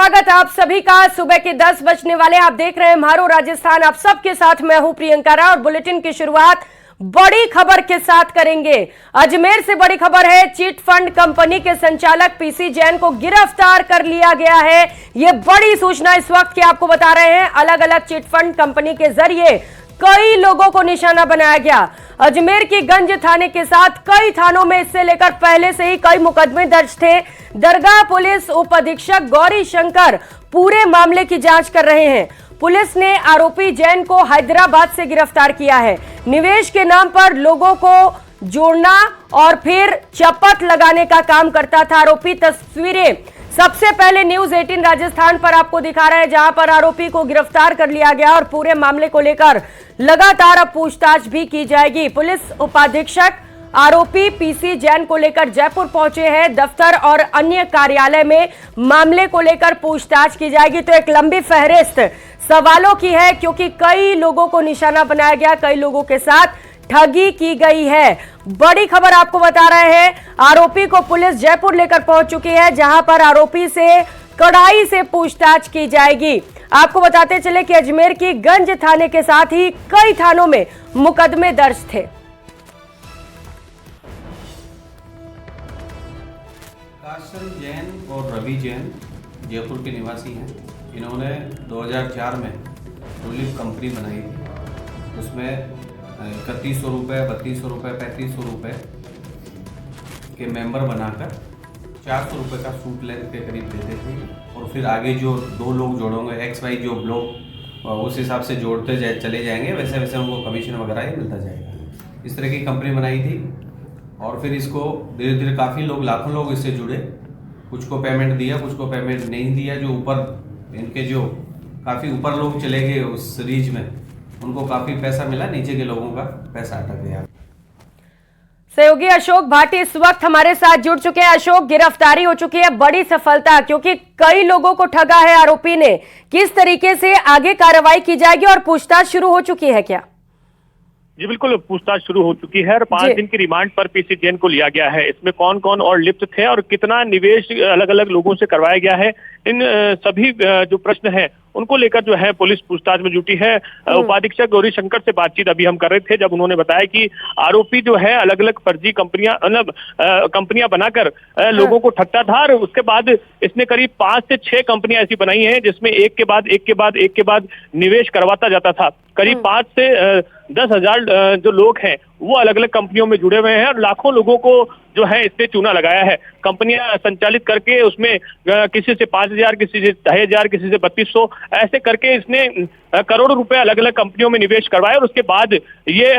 स्वागत आप सभी का। सुबह के 10 बजने वाले आप देख रहे हैं म्हारो राजस्थान। आप सबके साथ मैं हूं प्रियंका राव और बुलेटिन की शुरुआत बड़ी खबर के साथ करेंगे। अजमेर से बड़ी खबर है, चिट फंड कंपनी के संचालक पीसी जैन को गिरफ्तार कर लिया गया है। यह बड़ी सूचना इस वक्त की आपको बता रहे हैं। अलग अलग चिट फंड कंपनी के जरिए कई लोगों को निशाना बनाया गया। अजमेर की गंज थाने के साथ कई थानों में इससे लेकर पहले से ही कई मुकदमे दर्ज थे। दरगाह पुलिस उप अधीक्षक गौरी शंकर पूरे मामले की जांच कर रहे हैं। पुलिस ने आरोपी जैन को हैदराबाद से गिरफ्तार किया है। निवेश के नाम पर लोगों को जोड़ना और फिर चपत लगाने का काम करता था आरोपी। तस्वीरें सबसे पहले न्यूज 18 राजस्थान पर आपको दिखा रहा है, जहां पर आरोपी को गिरफ्तार कर लिया गया और पूरे मामले को लेकर लगातार अब पूछताछ भी की जाएगी। पुलिस उपाधीक्षक आरोपी पीसी जैन को लेकर जयपुर पहुंचे हैं। दफ्तर और अन्य कार्यालय में मामले को लेकर पूछताछ की जाएगी। तो एक लंबी फहरिस्त सवालों की है, क्योंकि कई लोगों को निशाना बनाया गया, कई लोगों के साथ ठगी की गई है। बड़ी खबर आपको बता रहे हैं, आरोपी को पुलिस जयपुर लेकर पहुंच चुकी है, जहां पर आरोपी से कड़ाई से पूछताछ की जाएगी। आपको बताते चले कि अजमेर की गंज थाने के साथ ही कई थानों में मुकदमे दर्ज थे। काशन जैन और रवि जैन जयपुर के निवासी हैं। इन्होंने 2004 में टूलिप कंपनी बनाई थी। उसमें 3100 रुपये, 3200 रुपये, 3500 रुपये के मेंबर बनाकर 400 रुपये का सूट लेंथ के करीब देते थे। और फिर आगे जो दो लोग जोड़ोगे, XY जो लोग उस हिसाब से जोड़ते चले जाएंगे, वैसे वैसे उनको कमीशन वगैरह ही मिलता जाएगा। इस तरह की कंपनी बनाई थी। और फिर इसको धीरे धीरे काफ़ी लोग, लाखों लोग इससे जुड़े। कुछ को पेमेंट दिया, कुछ को पेमेंट नहीं दिया। जो ऊपर इनके जो काफ़ी ऊपर लोग चले गए उस रीच में, उनको काफ़ी पैसा मिला, नीचे के लोगों का पैसा अटक गया। सहयोगी अशोक भाटी इस वक्त हमारे साथ जुड़ चुके हैं। अशोक, गिरफ्तारी हो चुकी है, बड़ी सफलता, क्योंकि कई लोगों को ठगा है आरोपी ने। किस तरीके से आगे कार्रवाई की जाएगी और पूछताछ शुरू हो चुकी है क्या? जी बिल्कुल, पूछताछ शुरू हो चुकी है और 5 दिन की रिमांड पर पीसी जैन को लिया गया है। इसमें कौन कौन और लिप्त थे और कितना निवेश अलग अलग लोगों से करवाया गया है, इन सभी जो प्रश्न हैं उनको लेकर जो है पुलिस पूछताछ में जुटी है। उपाधीक्षक गौरी शंकर से बातचीत अभी हम कर रहे थे, जब उन्होंने बताया कि आरोपी जो है अलग अलग फर्जी कंपनियां बनाकर लोगों को ठगता था। और उसके बाद इसने करीब 5 से 6 कंपनियां ऐसी बनाई हैं, जिसमें एक के बाद निवेश करवाता जाता था। करीब 5 से 10,000 जो लोग हैं वो अलग अलग कंपनियों में जुड़े हुए हैं और लाखों लोगों को जो है इसने चूना लगाया है। कंपनियां संचालित करके उसमें किसी से 5,000, किसी से 2,500, किसी से 3,200, ऐसे करके इसने करोड़ों रुपए अलग अलग कंपनियों में निवेश करवाया। और उसके बाद ये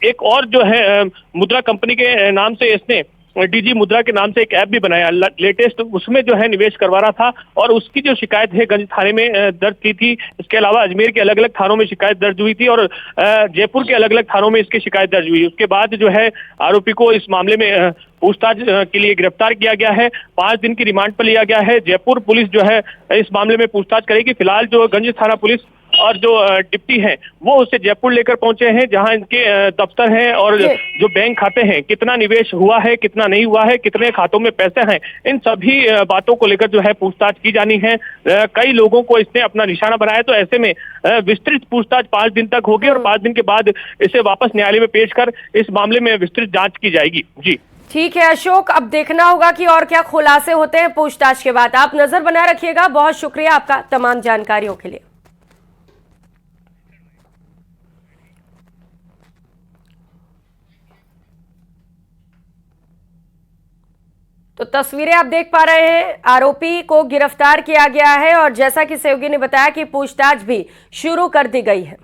एक और जो है मुद्रा कंपनी के नाम से इसने डीजी मुद्रा के नाम से एक ऐप भी बनाया लेटेस्ट, उसमें जो है निवेश करवा रहा था। और उसकी जो शिकायत है गंज थाने में दर्ज की थी। इसके अलावा अजमेर के अलग अलग थानों में शिकायत दर्ज हुई थी और जयपुर के अलग अलग थानों में इसकी शिकायत दर्ज हुई। उसके बाद जो है आरोपी को इस मामले में पूछताछ के लिए गिरफ्तार किया गया है। 5 दिन की रिमांड पर लिया गया है। जयपुर पुलिस जो है इस मामले में पूछताछ करेगी। फिलहाल जो गंज थाना पुलिस और जो डिप्टी हैं वो उसे जयपुर लेकर पहुंचे हैं, जहां इनके दफ्तर हैं और जो बैंक खाते हैं, कितना निवेश हुआ है, कितना नहीं हुआ है, कितने खातों में पैसे हैं, इन सभी बातों को लेकर जो है पूछताछ की जानी है। कई लोगों को इसने अपना निशाना बनाया, तो ऐसे में विस्तृत पूछताछ 5 दिन तक होगी और 5 दिन के बाद इसे वापस न्यायालय में पेश कर इस मामले में विस्तृत जांच की जाएगी। जी ठीक है अशोक, अब देखना होगा कि और क्या खुलासे होते हैं पूछताछ के बाद। आप नजर बनाए रखिएगा। बहुत शुक्रिया आपका तमाम जानकारियों के लिए। तो तस्वीरें आप देख पा रहे हैं, आरोपी को गिरफ्तार किया गया है और जैसा कि सहयोगी ने बताया कि पूछताछ भी शुरू कर दी गई है।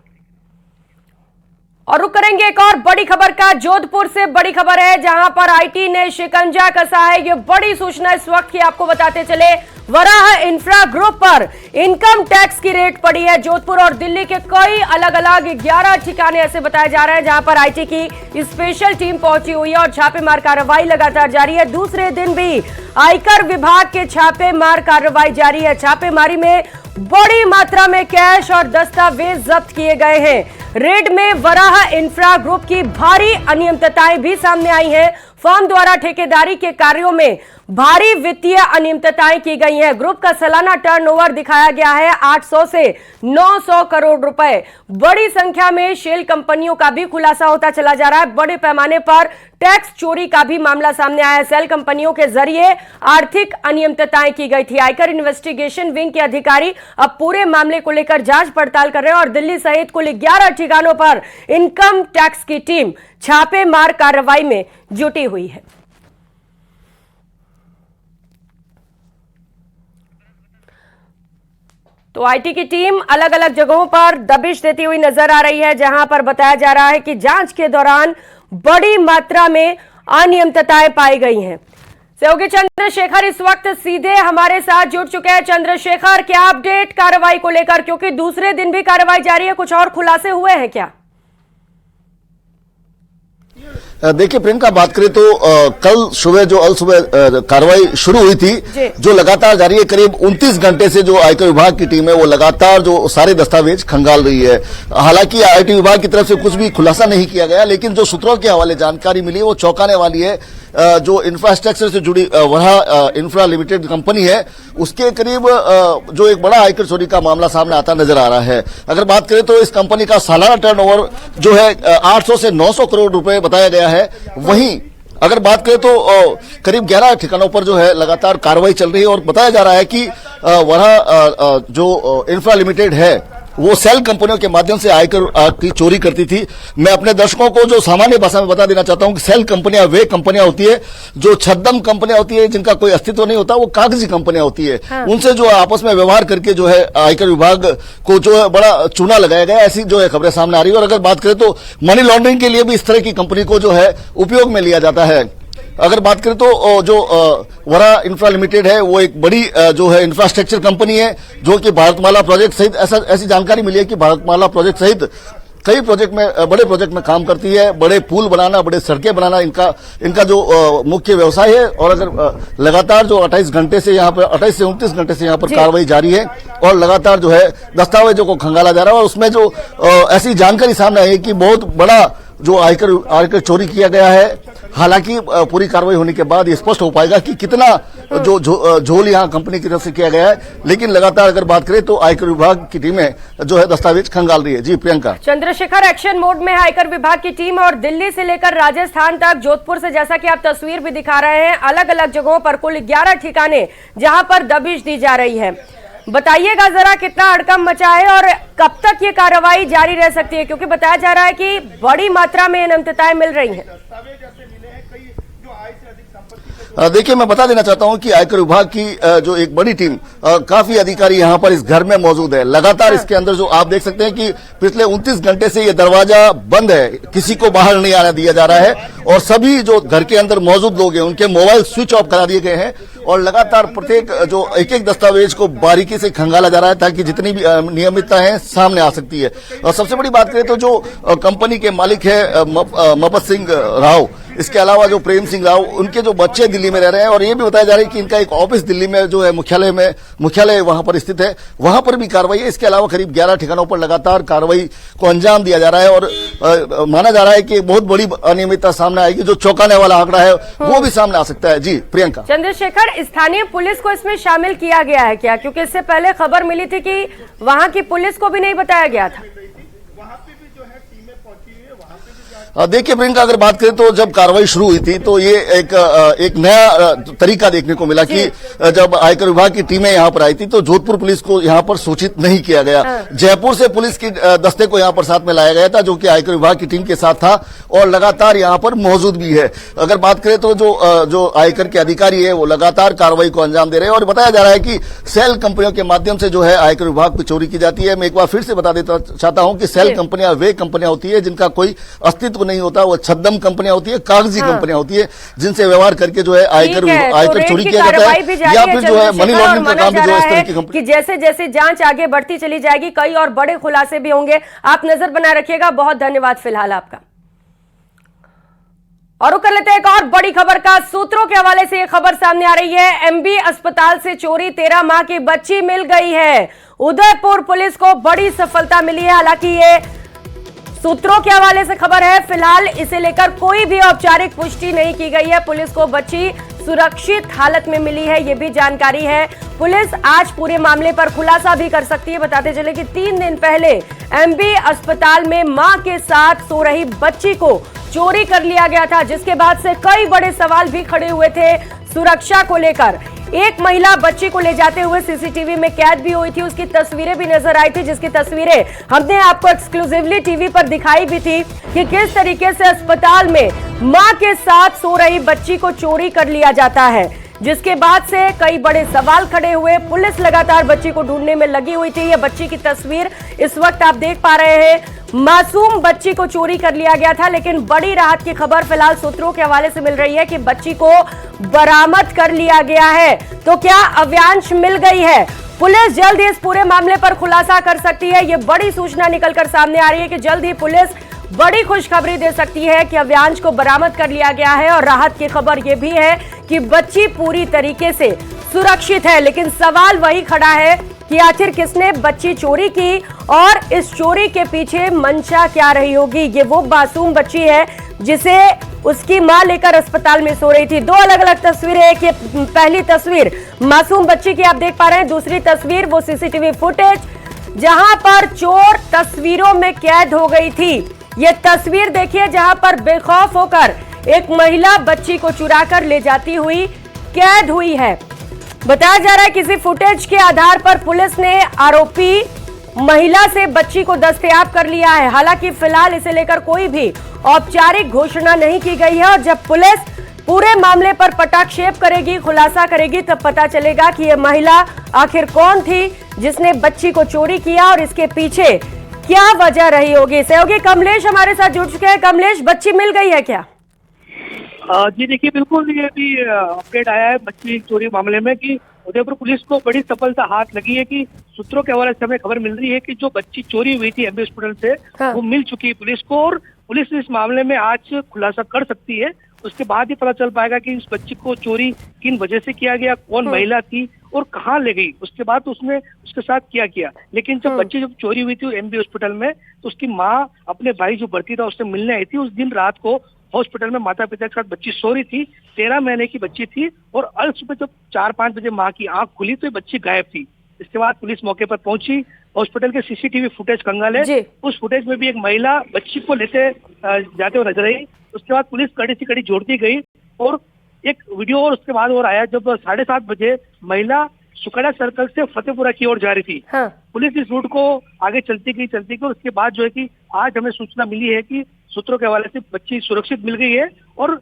और रुक करेंगे एक और बड़ी खबर का। जोधपुर से बड़ी खबर है, जहां पर आईटी ने शिकंजा कसा है। ये बड़ी सूचना इस वक्त की आपको बताते चले। वराह इंफ्रा ग्रुप पर इनकम टैक्स की रेड पड़ी है। जोधपुर और दिल्ली के कई अलग अलग 11 ठिकाने ऐसे बताए जा रहे हैं, जहां पर आईटी की स्पेशल टीम पहुंची हुई है और छापेमार कार्रवाई लगातार जारी है। दूसरे दिन भी आयकर विभाग के छापेमार कार्रवाई जारी है। छापेमारी में बड़ी मात्रा में कैश और दस्तावेज जब्त किए गए हैं। रेड में वराह इंफ्रा ग्रुप की भारी अनियमितताएं भी सामने आई हैं। फर्म द्वारा ठेकेदारी के कार्यों में भारी वित्तीय अनियमितताएं की गई हैं। ग्रुप का सालाना टर्नओवर दिखाया गया है 800 से 900 करोड़ रुपए। बड़ी संख्या में शेल कंपनियों का भी खुलासा होता चला जा रहा है। बड़े पैमाने पर टैक्स चोरी का भी मामला सामने आया है। सेल कंपनियों के जरिए आर्थिक अनियमितताएं की गई थी। आयकर इन्वेस्टिगेशन विंग के अधिकारी अब पूरे मामले को लेकर जांच पड़ताल कर रहे हैं और दिल्ली सहित कुल 11 ठिकानों पर इनकम टैक्स की टीम छापेमार कार्रवाई में जुटी हुई है। तो आईटी की टीम अलग अलग जगहों पर दबिश देती हुई नजर आ रही है, जहां पर बताया जा रहा है कि जांच के दौरान बड़ी मात्रा में अनियमितताएं पाई गई हैं। सहयोगी चंद्रशेखर इस वक्त सीधे हमारे साथ जुड़ चुके हैं। चंद्रशेखर, क्या अपडेट कार्रवाई को लेकर, क्योंकि दूसरे दिन भी कार्रवाई जारी है, कुछ और खुलासे हुए हैं क्या? देखिए प्रियंका, बात करें तो कल सुबह जो कार्रवाई शुरू हुई थी, जो लगातार जारी है। करीब 29 घंटे से जो आयकर विभाग की टीम है वो लगातार जो सारे दस्तावेज खंगाल रही है। हालांकि आईटी विभाग की तरफ से कुछ भी खुलासा नहीं किया गया, लेकिन जो सूत्रों के हवाले जानकारी मिली है वो चौंकाने वाली है। जो इंफ्रास्ट्रक्चर से जुड़ी वराह इंफ्रा लिमिटेड कंपनी है, उसके करीब जो एक बड़ा आयकर चोरी का मामला सामने आता नजर आ रहा है। अगर बात करें तो इस कंपनी का सालाना टर्नओवर जो है 800 से 900 करोड़ रुपए बताया गया है। वहीं अगर बात करें तो करीब 11 ठिकानों पर जो है लगातार कार्रवाई चल रही है और बताया जा रहा है कि वराह जो इंफ्रा लिमिटेड है वो सेल कंपनियों के माध्यम से आयकर की चोरी करती थी। मैं अपने दर्शकों को जो सामान्य भाषा में बता देना चाहता हूं कि सेल कंपनियां वे कंपनियां होती है जो छद्म कंपनियां होती है, जिनका कोई अस्तित्व नहीं होता, वो कागजी कंपनियां होती है। हाँ। उनसे जो आपस में व्यवहार करके जो है आयकर विभाग को जो है बड़ा चूना लगाया गया, ऐसी जो है खबरें सामने आ रही है। और अगर बात करें तो मनी लॉन्ड्रिंग के लिए भी इस तरह की कंपनी को जो है उपयोग में लिया जाता है। अगर बात करें तो जो वराह इंफ्रा लिमिटेड है वो एक बड़ी जो है इंफ्रास्ट्रक्चर कंपनी है, जो कि भारतमाला प्रोजेक्ट सहित ऐसी जानकारी मिली है कि भारतमाला प्रोजेक्ट सहित कई प्रोजेक्ट में, बड़े प्रोजेक्ट में काम करती है। बड़े पुल बनाना, बड़े सड़कें बनाना इनका जो मुख्य व्यवसाय है। और अगर लगातार जो 28 घंटे से यहाँ पर 28 से 29 घंटे से यहाँ पर कार्रवाई जारी है और लगातार जो है दस्तावेजों को खंगाला जा रहा है और उसमें जो ऐसी जानकारी सामने आई है कि बहुत बड़ा जो आयकर चोरी किया गया है। हालांकि पूरी कार्रवाई होने के बाद ये स्पष्ट हो पाएगा कि कितना जो झोल यहाँ कंपनी की तरफ से किया गया है। लेकिन लगातार अगर बात करें तो आयकर विभाग की टीमें जो है दस्तावेज खंगाल रही है। जी प्रियंका। चंद्रशेखर, एक्शन मोड में है आयकर विभाग की टीम और दिल्ली से लेकर राजस्थान तक, जोधपुर से, जैसा कि आप तस्वीर भी दिखा रहे हैं, अलग अलग जगहों पर कुल 11 ठिकाने जहां पर दबिश दी जा रही है। बताइएगा जरा कितना हड़कंप मचा है और कब तक ये कार्रवाई जारी रह सकती है, क्योंकि बताया जा रहा है कि बड़ी मात्रा में अनियमितताएं मिल रही हैं। देखिए, मैं बता देना चाहता हूं कि आयकर विभाग की जो एक बड़ी टीम, काफी अधिकारी यहां पर इस घर में मौजूद है। लगातार इसके अंदर जो आप देख सकते हैं कि पिछले 29 घंटे से ये दरवाजा बंद है, किसी को बाहर नहीं आने दिया जा रहा है और सभी जो घर के अंदर मौजूद लोग हैं उनके मोबाइल स्विच ऑफ करा दिए गए हैं और लगातार प्रत्येक जो एक दस्तावेज को बारीकी से खंगाला जा रहा है ताकि जितनी भी नियमितता है सामने आ सकती है। और सबसे बड़ी बात करें तो जो कंपनी के मालिक है मपत सिंह राव, इसके अलावा जो प्रेम सिंह राव, उनके जो बच्चे दिल्ली में रह रहे हैं और ये भी बताया जा रहा है कि इनका एक ऑफिस दिल्ली में जो है मुख्यालय वहां पर स्थित है, वहां पर भी कार्रवाई है। इसके अलावा करीब 11 ठिकानों पर लगातार कार्रवाई को अंजाम दिया जा रहा है और माना जा रहा है कि बहुत बड़ी अनियमितता सामने आएगी। जो चौंकाने वाला आंकड़ा है वो भी सामने आ सकता है। जी प्रियंका। चंद्रशेखर, स्थानीय पुलिस को इसमें शामिल किया गया है क्या? क्योंकि इससे पहले खबर मिली थी कि वहां की पुलिस को भी नहीं बताया गया था। देखिए प्रियंका, अगर बात करें तो जब कार्रवाई शुरू हुई थी तो ये एक नया तरीका देखने को मिला कि जब आयकर विभाग की टीमें यहां पर आई थी तो जोधपुर पुलिस को यहां पर सूचित नहीं किया गया। जयपुर से पुलिस की दस्ते को यहां पर साथ में लाया गया था, जो कि आयकर विभाग की टीम के साथ था और लगातार यहां पर मौजूद भी है। अगर बात करें तो जो आयकर के अधिकारी है वो लगातार कार्रवाई को अंजाम दे रहे हैं और बताया जा रहा है कि सेल कंपनियों के माध्यम से जो है आयकर विभाग की चोरी की जाती है। मैं एक बार फिर से बता देता चाहता हूं कि सेल कंपनियां वे कंपनियां होती है जिनका कोई अस्तित्व नहीं होता, वो छद्म कंपनियां होती है, कागजी कंपनियां होती है, जिनसे व्यवहार करके जो है आयकर चोरी किया जाता है या फिर जो है मनी लॉन्ड्रिंग का काम भी जो है इस तरह की कंपनी। जैसे जैसे जांच आगे बढ़ती चली जाएगी कई और बड़े खुलासे भी होंगे। आप नजर बनाए रखिएगा। बहुत धन्यवाद फिलहाल आपका। और कर लेते हैं एक और बड़ी खबर का। सूत्रों के हवाले से यह खबर सामने आ रही है। एमबी अस्पताल से चोरी 13 माह की बच्ची मिल गई है। उदयपुर पुलिस को बड़ी सफलता मिली है। हालांकि ये सूत्रों के हवाले से खबर है, फिलहाल इसे लेकर कोई भी औपचारिक पुष्टि नहीं की गई है। पुलिस को बच्ची सुरक्षित हालत में मिली है, ये भी जानकारी है। पुलिस आज पूरे मामले पर खुलासा भी कर सकती है। बताते चले कि 3 दिन पहले एमबी अस्पताल में मां के साथ सो रही बच्ची को चोरी कर लिया गया था, जिसके बाद से कई बड़े सवाल भी खड़े हुए थे सुरक्षा को लेकर। एक महिला बच्ची को ले जाते हुए सीसीटीवी में कैद भी हुई थी, उसकी तस्वीरें भी नजर आई थी, जिसकी तस्वीरें हमने आपको एक्सक्लूसिवली टीवी पर दिखाई भी थी कि किस तरीके से अस्पताल में मां के साथ सो रही बच्ची को चोरी कर लिया जाता है, जिसके बाद से कई बड़े सवाल खड़े हुए। पुलिस लगातार बच्ची को ढूंढने में लगी हुई थी। यह बच्ची की तस्वीर इस वक्त आप देख पा रहे हैं। मासूम बच्ची को चोरी कर लिया गया था, लेकिन बड़ी राहत की खबर फिलहाल सूत्रों के हवाले से मिल रही है कि बच्ची को बरामद कर लिया गया है। तो क्या अव्यांश मिल गई है? पुलिस जल्द ही इस पूरे मामले पर खुलासा कर सकती है। यह बड़ी सूचना निकलकर सामने आ रही है कि जल्द ही पुलिस बड़ी खुशखबरी दे सकती है कि अव्यांश को बरामद कर लिया गया है। और राहत की खबर यह भी है कि बच्ची पूरी तरीके से सुरक्षित है, लेकिन सवाल वही खड़ा है कि आखिर किसने बच्ची चोरी की और इस चोरी के पीछे मंशा क्या रही होगी। ये वो मासूम बच्ची है जिसे उसकी मां लेकर अस्पताल में सो रही थी। 2 अलग अलग तस्वीरें, एक पहली तस्वीर मासूम बच्ची की आप देख पा रहे हैं, दूसरी तस्वीर वो सीसीटीवी फुटेज जहां पर चोर तस्वीरों में कैद हो गई थी। ये तस्वीर देखिए जहां पर बेखौफ होकर एक महिला बच्ची को चुराकर ले जाती हुई कैद हुई है। बताया जा रहा है किसी फुटेज के आधार पर पुलिस ने आरोपी महिला से बच्ची को दस्तयाब कर लिया है। हालांकि फिलहाल इसे लेकर कोई भी औपचारिक घोषणा नहीं की गई है और जब पुलिस पूरे मामले पर पटाक्षेप करेगी, खुलासा करेगी, तब पता चलेगा कि यह महिला आखिर कौन थी जिसने बच्ची को चोरी किया और इसके पीछे क्या वजह रही होगी। सहयोगी कमलेश हमारे साथ जुड़ चुके हैं। कमलेश, बच्ची मिल गई है क्या? जी देखिए, बिल्कुल ये भी अपडेट आया है बच्ची चोरी मामले में कि उदयपुर पुलिस को बड़ी सफलता हाथ लगी है कि सूत्रों के हवाले से हमें खबर मिल रही है कि जो बच्ची चोरी हुई थी एमबी हॉस्पिटल से, वो मिल चुकी है पुलिस को और पुलिस इस मामले में आज खुलासा कर सकती है। उसके बाद ही पता चल पाएगा कि इस बच्ची को चोरी किन वजह से किया गया, कौन महिला थी और कहाँ ले गई, उसके बाद तो उसने उसके साथ क्या किया। लेकिन जब बच्ची जब चोरी हुई थी एमबी हॉस्पिटल में, तो उसकी माँ अपने भाई जो भर्ती था उससे मिलने आई थी। उस दिन रात को हॉस्पिटल में माता पिता के साथ बच्ची सो रही थी। 13 महीने की बच्ची थी और अल सुबह जब 4-5 बजे माँ की आंख खुली तो ये बच्ची गायब थी। इसके बाद पुलिस मौके पर पहुंची। हॉस्पिटल के सीसीटीवी फुटेज कंगाल है, उस फुटेज में भी एक महिला बच्ची को लेते जाते हुए नजर आई। उसके बाद पुलिस कड़ी से कड़ी जोड़ती गई और एक वीडियो और उसके बाद और आया जब 7:30 बजे महिला सुकड़ा सर्कल से फतेहपुरा की ओर जा रही थी। पुलिस इस रूट को आगे चलती गई और उसके बाद जो है कि आज हमें सूचना मिली है कि सूत्रों के हवाले से बच्ची सुरक्षित मिल गई है और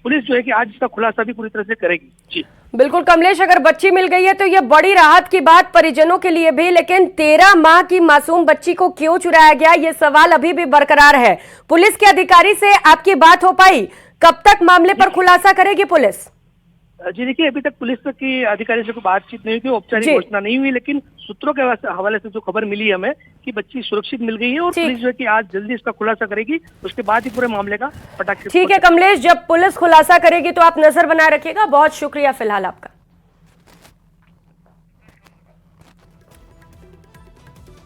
पुलिस जो है कि आज इसका खुलासा भी पूरी तरह से करेगी। जी बिल्कुल कमलेश, अगर बच्ची मिल गई है तो ये बड़ी राहत की बात परिजनों के लिए भी, लेकिन 13 माह की मासूम बच्ची को क्यों चुराया गया, ये सवाल अभी भी बरकरार है। पुलिस के अधिकारी से आपकी बात हो पाई? कब तक मामले पर खुलासा करेगी पुलिस? जी देखिए, अभी तक पुलिस की अधिकारी से कोई बातचीत नहीं हुई, औपचारिक घोषणा नहीं हुई, लेकिन सूत्रों के हवाले से जो खबर मिली है हमें कि बच्ची सुरक्षित मिल गई है और पुलिस जो है कि आज जल्दी इसका खुलासा करेगी। उसके बाद ही पूरे मामले का पटाक्षेप। ठीक है कमलेश, जब पुलिस खुलासा करेगी तो आप नजर बनाए रखिएगा। बहुत शुक्रिया फिलहाल आपका।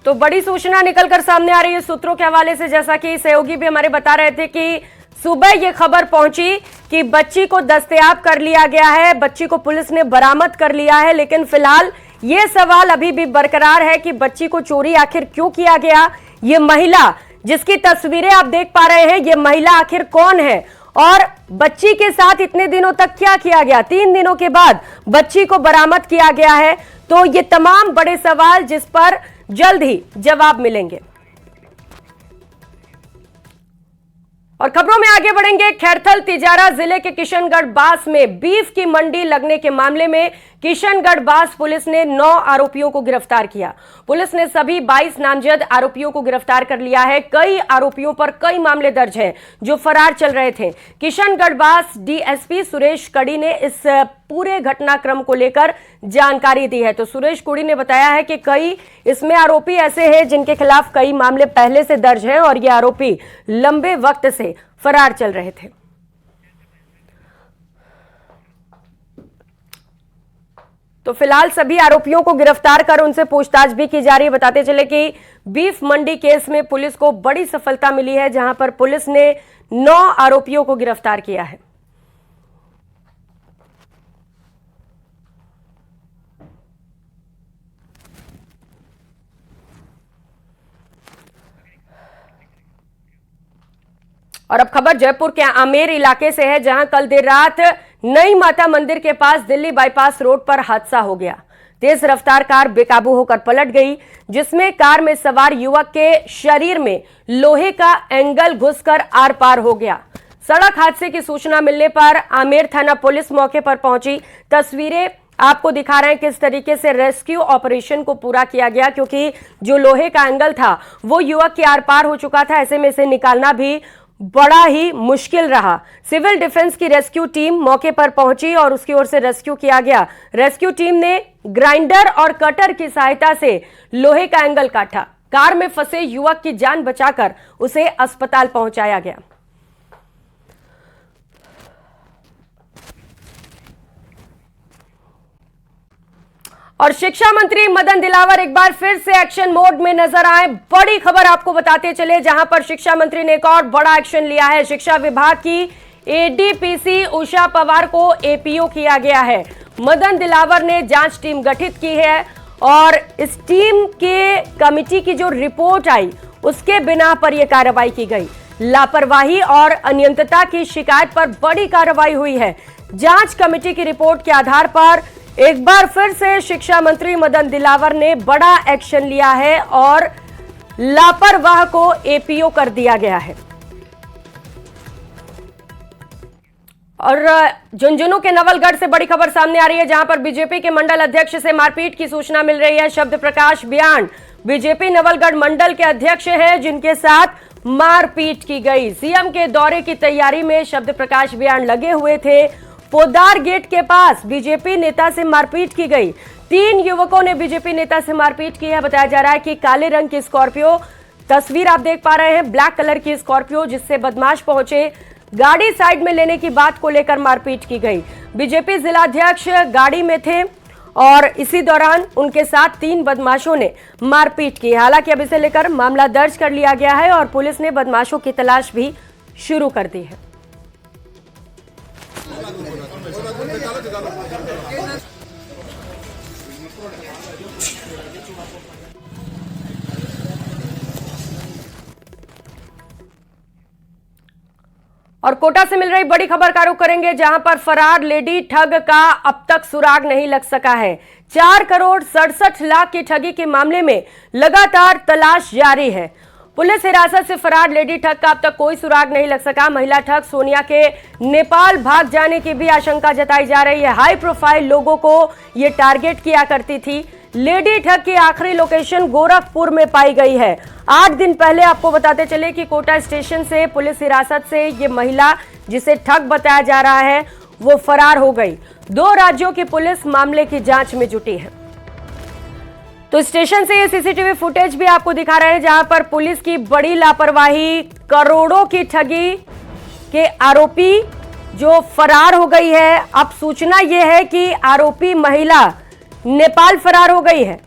तो बड़ी सूचना निकलकर सामने आ रही है सूत्रों के हवाले से, जैसा कि सहयोगी भी हमारे बता रहे थे कि सुबह ये खबर पहुंची कि बच्ची को दस्तयाब कर लिया गया है, बच्ची को पुलिस ने बरामद कर लिया है। लेकिन फिलहाल ये सवाल अभी भी बरकरार है कि बच्ची को चोरी आखिर क्यों किया गया। ये महिला जिसकी तस्वीरें आप देख पा रहे हैं, ये महिला आखिर कौन है और बच्ची के साथ इतने दिनों तक क्या किया गया। 3 दिनों के बाद बच्ची को बरामद किया गया है। तो ये तमाम बड़े सवाल जिस पर जल्द ही जवाब मिलेंगे। और खबरों में आगे बढ़ेंगे। खैरथल तिजारा जिले के किशनगढ़ बास में बीफ की मंडी लगने के मामले में किशनगढ़ बास पुलिस ने 9 आरोपियों को गिरफ्तार किया। पुलिस ने सभी 22 नामजद आरोपियों को गिरफ्तार कर लिया है। कई आरोपियों पर कई मामले दर्ज हैं जो फरार चल रहे थे। किशनगढ़ बास डीएसपी सुरेश कड़ी ने इस पूरे घटनाक्रम को लेकर जानकारी दी है। तो सुरेश कुड़ी ने बताया है कि कई इसमें आरोपी ऐसे हैं जिनके खिलाफ कई मामले पहले से दर्ज हैं और ये आरोपी लंबे वक्त से फरार चल रहे थे। तो फिलहाल सभी आरोपियों को गिरफ्तार कर उनसे पूछताछ भी की जा रही है। बताते चले कि बीफ मंडी केस में पुलिस को बड़ी सफलता मिली है, जहां पर पुलिस ने 9 आरोपियों को गिरफ्तार किया है। और अब खबर जयपुर के आमेर इलाके से है, जहां कल देर रात नई माता मंदिर के पास दिल्ली बाईपास रोड पर हादसा हो गया। तेज रफ्तार कार बेकाबू होकर पलट गई, जिसमें कार में सवार युवक के शरीर में लोहे का एंगल घुसकर आर पार हो गया। सड़क हादसे की सूचना मिलने पर आमेर थाना पुलिस मौके पर पहुंची। तस्वीरें आपको दिखा रहे हैं किस तरीके से रेस्क्यू ऑपरेशन को पूरा किया गया, क्योंकि जो लोहे का एंगल था वो युवक के आर पार हो चुका था। ऐसे में इसे निकालना भी बड़ा ही मुश्किल रहा। सिविल डिफेंस की रेस्क्यू टीम मौके पर पहुंची और उसकी ओर से रेस्क्यू किया गया। रेस्क्यू टीम ने ग्राइंडर और कटर की सहायता से लोहे का एंगल काटा। कार में फंसे युवक की जान बचाकर उसे अस्पताल पहुंचाया गया। और शिक्षा मंत्री मदन दिलावर एक बार फिर से एक्शन मोड में नजर आए। बड़ी खबर आपको बताते चले, जहां पर शिक्षा मंत्री ने एक और बड़ा एक्शन लिया है। शिक्षा विभाग की एडीपीसी उषा पवार को एपीओ किया गया है। मदन दिलावर ने जांच टीम गठित की है और इस टीम के कमेटी की जो रिपोर्ट आई उसके बिना पर यह कार्रवाई की गई। लापरवाही और अनियमितता की शिकायत पर बड़ी कार्रवाई हुई है। जांच कमेटी की रिपोर्ट के आधार पर एक बार फिर से शिक्षा मंत्री मदन दिलावर ने बड़ा एक्शन लिया है और लापरवाह को एपीओ कर दिया गया है। और झुंझुनू के नवलगढ़ से बड़ी खबर सामने आ रही है, जहां पर बीजेपी के मंडल अध्यक्ष से मारपीट की सूचना मिल रही है। शब्द प्रकाश बियान बीजेपी नवलगढ़ मंडल के अध्यक्ष हैं, जिनके साथ मारपीट की गई। सीएम के दौरे की तैयारी में शब्द प्रकाश बियान लगे हुए थे। पोदार गेट के पास बीजेपी नेता से मारपीट की गई। 3 युवकों ने बीजेपी नेता से मारपीट की है। बताया जा रहा है कि काले रंग की स्कॉर्पियो, तस्वीर आप देख पा रहे हैं, ब्लैक कलर की स्कॉर्पियो जिससे बदमाश पहुंचे, गाड़ी साइड में लेने की बात को लेकर मारपीट की गई। बीजेपी जिलाध्यक्ष गाड़ी में थे और इसी दौरान उनके साथ 3 बदमाशों ने मारपीट की। हालांकि अब इसे लेकर मामला दर्ज कर लिया गया है और पुलिस ने बदमाशों की तलाश भी शुरू कर दी है। और कोटा से मिल रही बड़ी खबर का रुख करेंगे, जहां पर फरार लेडी ठग का अब तक सुराग नहीं लग सका है। 4 करोड़ 67 लाख की ठगी के मामले में लगातार तलाश जारी है। पुलिस हिरासत से फरार लेडी ठग का अब तक कोई सुराग नहीं लग सका। महिला ठग सोनिया के नेपाल भाग जाने की भी आशंका जताई जा रही है। हाई प्रोफाइल लोगों को ये टारगेट किया करती थी। लेडी ठग की आखिरी लोकेशन गोरखपुर में पाई गई है। 8 दिन पहले आपको बताते चले कि कोटा स्टेशन से पुलिस हिरासत से ये महिला, जिसे ठग बताया जा रहा है, वो फरार हो गई। 2 राज्यों की पुलिस मामले की जांच में जुटी है। तो स्टेशन से ये सीसीटीवी फुटेज भी आपको दिखा रहे हैं, जहां पर पुलिस की बड़ी लापरवाही, करोड़ों की ठगी के आरोपी जो फरार हो गई है। अब सूचना यह है कि आरोपी महिला नेपाल फरार हो गई है।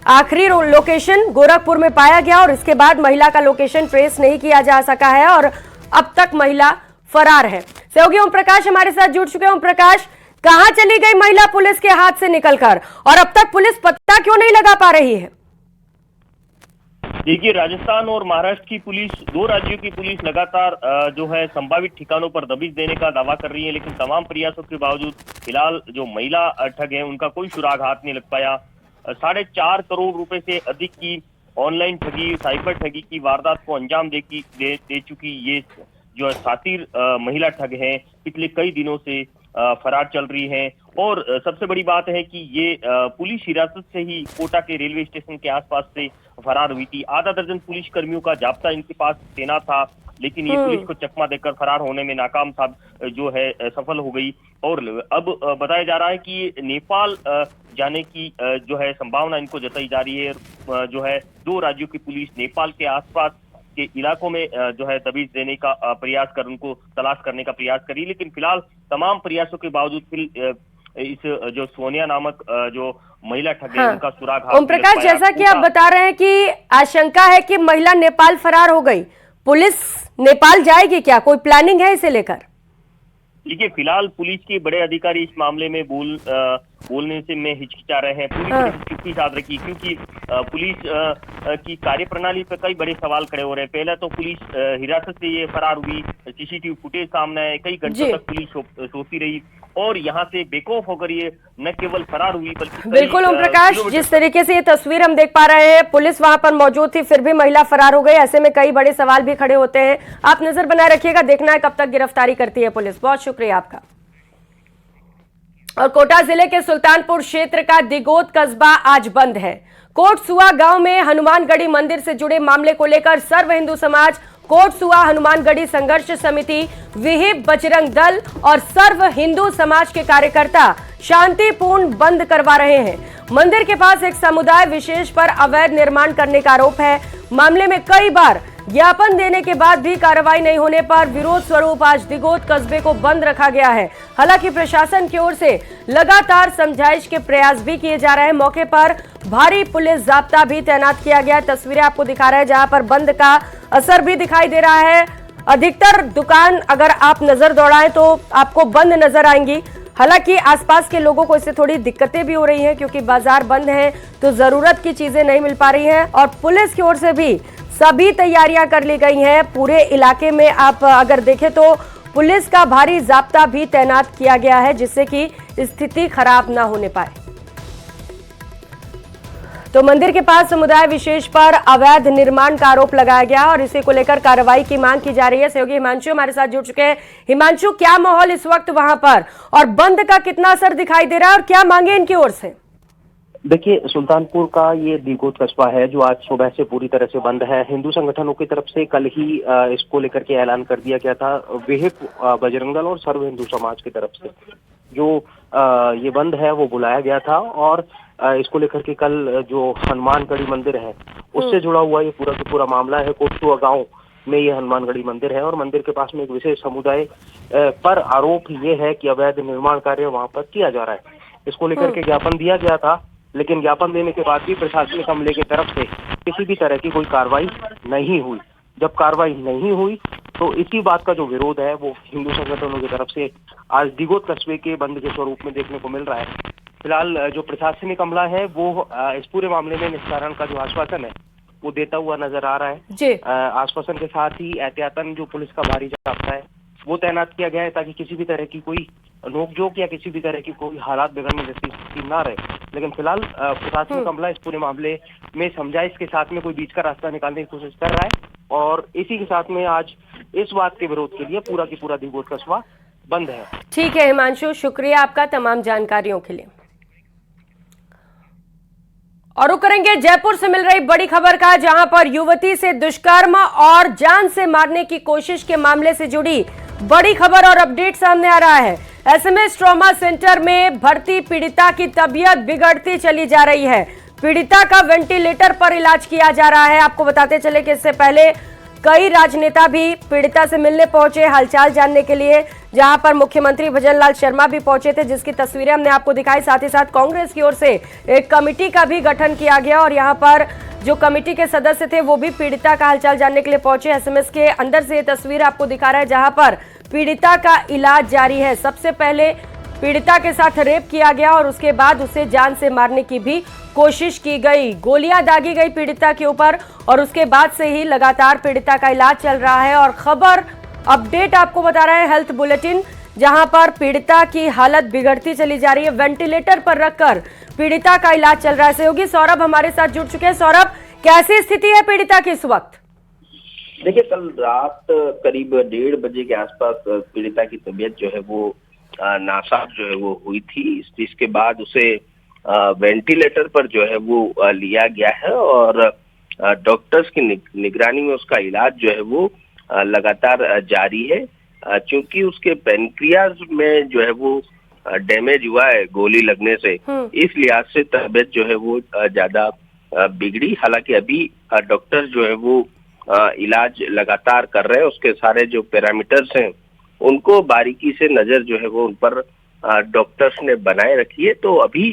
आखिरी लोकेशन गोरखपुर में पाया गया और इसके बाद महिला का लोकेशन ट्रेस नहीं किया जा सका है और अब तक महिला फरार है। सहयोगी ओम प्रकाश हमारे साथ जुड़ चुके हैं। ओम प्रकाश, कहां चली गई महिला पुलिस के हाथ से निकलकर और अब तक पुलिस पता क्यों नहीं लगा पा रही है? देखिए, राजस्थान और महाराष्ट्र की पुलिस, 2 राज्यों की पुलिस लगातार जो है संभावित ठिकानों पर दबिश देने का दावा कर रही है, लेकिन तमाम प्रयासों के बावजूद फिलहाल जो महिला ठग है उनका कोई सुराग हाथ नहीं लग पाया। 4.5 करोड़ रुपए से अधिक की ऑनलाइन ठगी, साइबर ठगी की वारदात को अंजाम दे चुकी ये जो शातिर महिला ठग है पिछले कई दिनों से फरार चल रही हैं। और सबसे बड़ी बात है कि ये पुलिस हिरासत से ही कोटा के रेलवे स्टेशन के आसपास से फरार हुई थी। आधा दर्जन पुलिस कर्मियों का जाब्ता इनके पास तैनात था, लेकिन ये पुलिस को चकमा देकर फरार होने में नाकाम था, जो है सफल हो गई। और अब बताया जा रहा है कि नेपाल जाने की जो है संभावना इनको जताई जा रही है। जो है 2 राज्यों की पुलिस नेपाल के आसपास के इलाकों में जो है दबिश देने का प्रयास कर उनको तलाश करने का प्रयास करी, लेकिन फिलहाल तमाम प्रयासों के बावजूद इस जो सोनिया नामक जो महिला ठग है हाँ। उनका सुराग ओम प्रकाश, जैसा कि आप बता रहे हैं कि आशंका है कि महिला नेपाल फरार हो गई, पुलिस नेपाल जाएगी क्या, कोई प्लानिंग है इसे लेकर? देखिए, फिलहाल पुलिस के बड़े अधिकारी इस मामले में बोलने से में हिचकिचा रहे हैं। पुलिस चुप्पी साध रखी, क्योंकि पुलिस की कार्यप्रणाली पर कई बड़े सवाल खड़े हो रहे हैं। पहले तो पुलिस हिरासत से ये फरार हुई, सीसीटीवी फुटेज सामने है, कई घंटों तक पुलिस सोती रही और यहाँ से बेखौफ होकर ये न केवल फरार हुई बल्कि बिल्कुल ओम प्रकाश, जिस तरीके से ये तस्वीर हम देख पा रहे हैं, पुलिस वहां पर मौजूद थी फिर भी महिला फरार हो गई, ऐसे में कई बड़े सवाल भी खड़े होते हैं। आप नजर बनाए रखिएगा, देखना है कब तक गिरफ्तारी करती है पुलिस। बहुत शुक्रिया आपका। और कोटा जिले के सुल्तानपुर क्षेत्र का दिगोद कस्बा आज बंद है। कोटसुआ गांव में हनुमानगढ़ी मंदिर से जुड़े मामले को लेकर सर्व हिंदू समाज, कोटसुआ हनुमानगढ़ी संघर्ष समिति, विहिप बजरंग दल और सर्व हिंदू समाज के कार्यकर्ता शांतिपूर्ण बंद करवा रहे हैं। मंदिर के पास एक समुदाय विशेष पर अवैध निर्माण करने का आरोप है। मामले में कई बार ज्ञापन देने के बाद भी कार्रवाई नहीं होने पर विरोध स्वरूप आज दिगोद कस्बे को बंद रखा गया है। हालांकि प्रशासन की ओर से लगातार समझाइश के प्रयास भी किए जा रहे हैं। मौके पर भारी पुलिस जाब्ता भी तैनात किया गया। तस्वीरें आपको दिखा रहे हैं जहां पर बंद का असर भी दिखाई दे रहा है। अधिकतर दुकान अगर आप नजर दौड़ाएं तो आपको बंद नजर आएंगी। हालांकि आसपास के लोगों को इससे थोड़ी दिक्कतें भी हो रही हैं, क्योंकि बाजार बंद है तो जरूरत की चीजें नहीं मिल पा रही हैं। और पुलिस की ओर से भी सभी तैयारियां कर ली गई हैं। पूरे इलाके में आप अगर देखें तो पुलिस का भारी जाब्ता भी तैनात किया गया है, जिससे कि स्थिति खराब ना होने पाए। तो मंदिर के पास समुदाय विशेष पर अवैध निर्माण का आरोप लगाया गया और इसी को लेकर कार्रवाई की मांग की जा रही है। सहयोगी हिमांशु हमारे साथ जुड़ चुके हैं। हिमांशु, क्या माहौल इस वक्त वहां पर और बंद का कितना असर दिखाई दे रहा है और क्या मांगे इनकी ओर से? देखिए, सुल्तानपुर का ये दिगोद कस्बा है जो आज सुबह से पूरी तरह से बंद है। हिंदू संगठनों की तरफ से कल ही इसको लेकर के ऐलान कर दिया गया था। विहिप बजरंग दल और सर्व हिंदू समाज की तरफ से जो ये बंद है वो बुलाया गया था और इसको लेकर के कल जो हनुमानगढ़ी मंदिर है उससे जुड़ा हुआ ये पूरा का पूरा मामला है। कोटसुआ गांव में ये हनुमानगढ़ी मंदिर है और मंदिर के पास में एक विशेष समुदाय पर आरोप ये है कि अवैध निर्माण कार्य वहां पर किया जा रहा है। इसको लेकर के ज्ञापन दिया गया था, लेकिन ज्ञापन देने के बाद भी प्रशासनिक अमले की तरफ से किसी भी तरह की कोई कार्रवाई नहीं हुई। जब कार्रवाई नहीं हुई तो इसी बात का जो विरोध है वो हिंदू संगठनों की तरफ से आज दिगोद कस्बे के बंद के स्वरूप में देखने को मिल रहा है। फिलहाल जो प्रशासनिक अमला है वो इस पूरे मामले में निस्तारण का जो आश्वासन है वो देता हुआ नजर आ रहा है। आश्वासन के साथ ही एहतियातन जो पुलिस का भारी जाब्ता है वो तैनात किया गया है ताकि किसी भी तरह की कोई नोकझोंक या किसी भी तरह की कोई हालात बिगड़ने जैसी स्थिति ना रहे। लेकिन फिलहाल प्रशासनिक अमला इस पूरे मामले में समझाइश के साथ में कोई बीच का रास्ता निकालने की कोशिश कर रहा है और इसी के साथ में आज इस बात के विरोध के लिए पूरा की पूरा दिगोद कस्बा बंद है। ठीक है हिमांशु, शुक्रिया आपका तमाम जानकारियों के लिए। और रुक करेंगे जयपुर से मिल रही बड़ी खबर का, जहां पर युवती से दुष्कर्म और जान से मारने की कोशिश के मामले से जुड़ी बड़ी खबर और अपडेट सामने आ रहा है। एसएमएस ट्रॉमा सेंटर में भर्ती पीड़िता की तबीयत बिगड़ती चली जा रही है। पीड़िता का वेंटिलेटर पर इलाज किया जा रहा है। आपको बताते चले कि इससे पहले कई राजनेता भी पीड़िता से मिलने पहुंचे हालचाल जानने के लिए, जहां पर मुख्यमंत्री भजनलाल शर्मा भी पहुंचे थे, जिसकी तस्वीरें हमने आपको दिखाई। साथ ही साथ कांग्रेस की ओर से एक कमेटी का भी गठन किया गया और यहां पर जो कमेटी के सदस्य थे वो भी पीड़िता का हालचाल जानने के लिए पहुंचे। एसएमएस के अंदर से ये तस्वीर आपको दिखा रहा है जहां पर पीड़िता का इलाज जारी है। सबसे पहले पीड़िता के साथ रेप किया गया और उसके बाद उसे जान से मारने की भी कोशिश की गई। गोलियां दागी गई पीड़िता के ऊपर और उसके बाद से ही लगातार पीड़िता का इलाज चल रहा है। और खबर अपडेट आपको बता रहा है हेल्थ बुलेटिन, जहां पर पीड़िता की हालत बिगड़ती चली जा रही है। वेंटिलेटर पर रखकर पीड़िता का इलाज चल रहा है। सहयोगी सौरभ हमारे साथ जुड़ चुके हैं। सौरभ, कैसी स्थिति है पीड़िता की इस वक्त? देखिए, कल रात करीब 1:30 बजे के आसपास पीड़िता की तबीयत जो है वो नासाज जो है वो हुई थी। इसके बाद उसे वेंटिलेटर पर जो है वो लिया गया है और डॉक्टर्स की निगरानी में उसका इलाज जो है वो लगातार जारी है। चूंकि उसके पेनक्रियाज में जो है वो डैमेज हुआ है गोली लगने से, इस लिहाज से तबीयत जो है वो ज्यादा बिगड़ी। हालांकि अभी डॉक्टर जो है वो इलाज लगातार कर रहे हैं। उसके सारे जो पैरामीटर्स हैं उनको बारीकी से नजर जो है वो उन पर डॉक्टर्स ने बनाए रखी है। तो अभी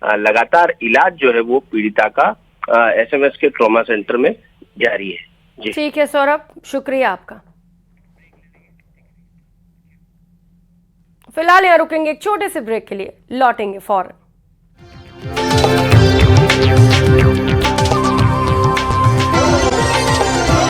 लगातार इलाज जो है वो पीड़िता का एसएमएस के ट्रॉमा सेंटर में जारी है। जी ठीक है सौरभ, शुक्रिया आपका। फिलहाल यहाँ रुकेंगे एक छोटे से ब्रेक के लिए, लौटेंगे फौरन।